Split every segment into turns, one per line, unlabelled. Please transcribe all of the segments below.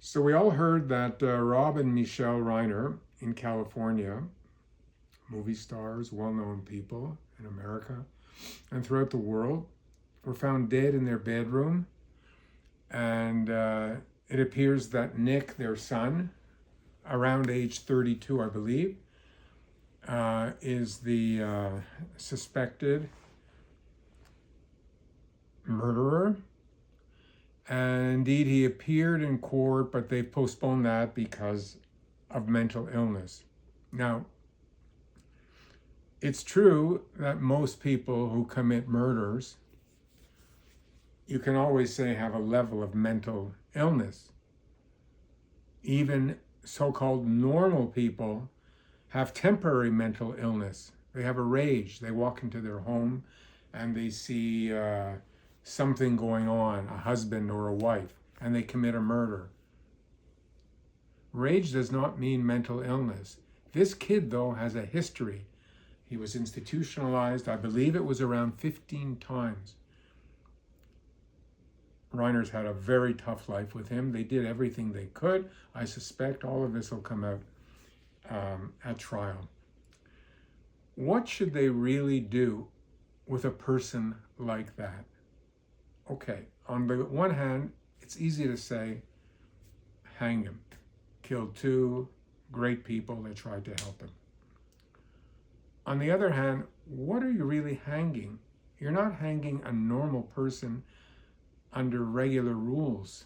So we all heard that Rob and Michelle Reiner in California, movie stars, well-known people in America and throughout the world, were found dead in their bedroom. And it appears that Nick, their son, around age 32, I believe, is the suspected murderer. And indeed, he appeared in court, but they've postponed that because of mental illness. Now, it's true that most people who commit murders, you can always say have a level of mental illness. Even so-called normal people have temporary mental illness. They have a rage. They walk into their home and they see something going on, a husband or a wife, and they commit a murder. Rage does not mean mental illness. This kid, though, has a history. He was institutionalized, I believe it was around 15 times. Reiner's had a very tough life with him. They did everything they could. I suspect all of this will come out at trial. What should they really do with a person like that? Okay, on the one hand, it's easy to say, hang him. Killed two great people that tried to help him. On the other hand, what are you really hanging? You're not hanging a normal person under regular rules.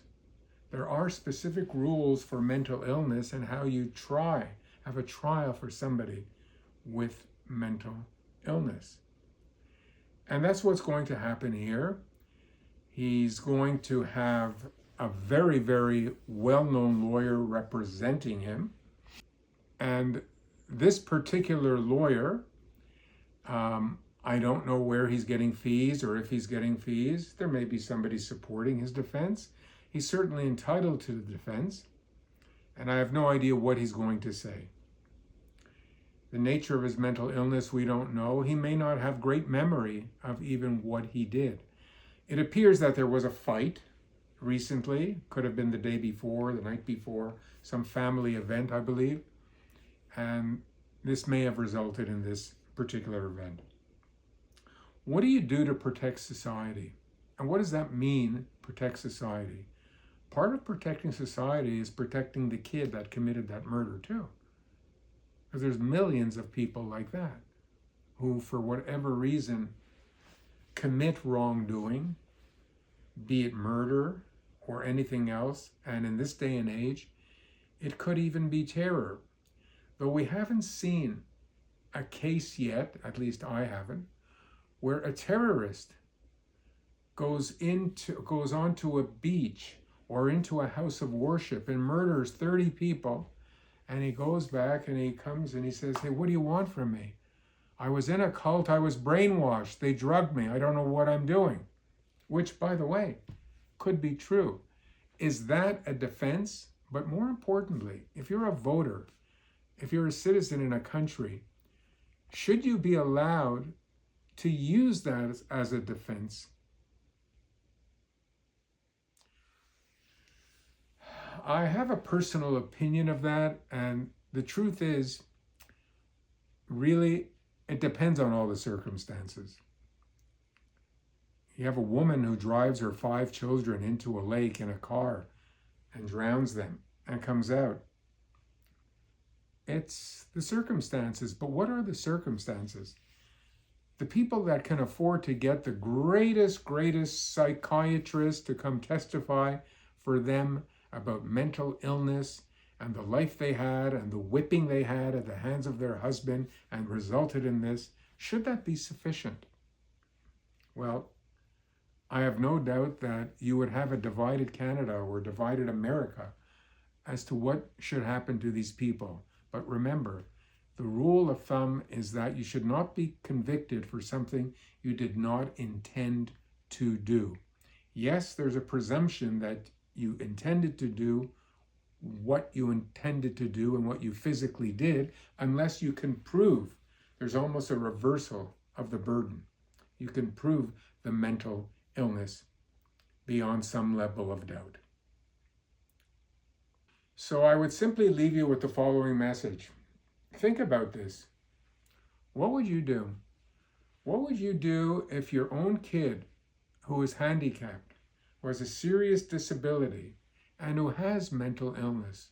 There are specific rules for mental illness and how you have a trial for somebody with mental illness. And that's what's going to happen here. He's going to have a very, very well-known lawyer representing him. And this particular lawyer, I don't know where he's getting fees or if he's getting fees. There may be somebody supporting his defense. He's certainly entitled to the defense. And I have no idea what he's going to say. The nature of his mental illness, we don't know. He may not have great memory of even what he did. It appears that there was a fight recently, could have been the day before, the night before, some family event, I believe. And this may have resulted in this particular event. What do you do to protect society? And what does that mean, protect society? Part of protecting society is protecting the kid that committed that murder too. Because there's millions of people like that who, for whatever reason, commit wrongdoing, be it murder or anything else. And in this day and age, it could even be terror. Though we haven't seen a case yet, at least I haven't, where a terrorist goes onto a beach or into a house of worship and murders 30 people, and he goes back and he comes and he says, hey, what do you want from me? I was in a cult, I was brainwashed, they drugged me, I don't know what I'm doing. Which, by the way, could be true. Is that a defense? But more importantly, if you're a voter, if you're a citizen in a country, should you be allowed to use that as a defense? I have a personal opinion of that, and the truth is, really, it depends on all the circumstances. You have a woman who drives her 5 children into a lake in a car and drowns them and comes out. It's the circumstances, but what are the circumstances? The people that can afford to get the greatest psychiatrist to come testify for them about mental illness and the life they had and the whipping they had at the hands of their husband and resulted in this, should that be sufficient? Well, I have no doubt that you would have a divided Canada or divided America as to what should happen to these people. But remember, the rule of thumb is that you should not be convicted for something you did not intend to do. Yes, there's a presumption that you intended to do what you intended to do and what you physically did, unless you can prove there's almost a reversal of the burden. You can prove the mental illness beyond some level of doubt. So I would simply leave you with the following message. Think about this. What would you do? What would you do if your own kid who is handicapped, who has a serious disability, and who has mental illness,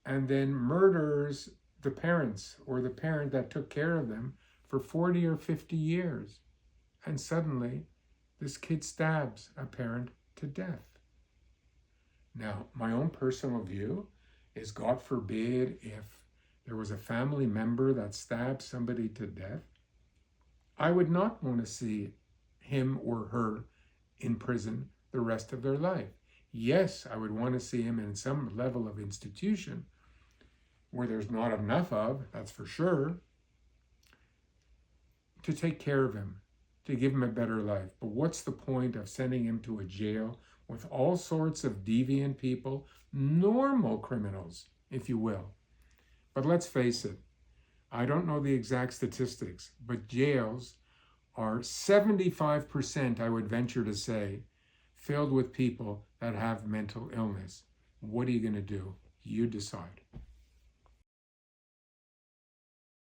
and then murders the parents or the parent that took care of them for 40 or 50 years, and suddenly this kid stabs a parent to death? Now, my own personal view is, God forbid, if there was a family member that stabbed somebody to death, I would not want to see him or her in prison the rest of their life. Yes, I would want to see him in some level of institution where there's not enough of, that's for sure, to take care of him, to give him a better life. But what's the point of sending him to a jail with all sorts of deviant people, normal criminals, if you will? But let's face it, I don't know the exact statistics, but jails are 75%, I would venture to say, filled with people that have mental illness. What are you going to do? You decide.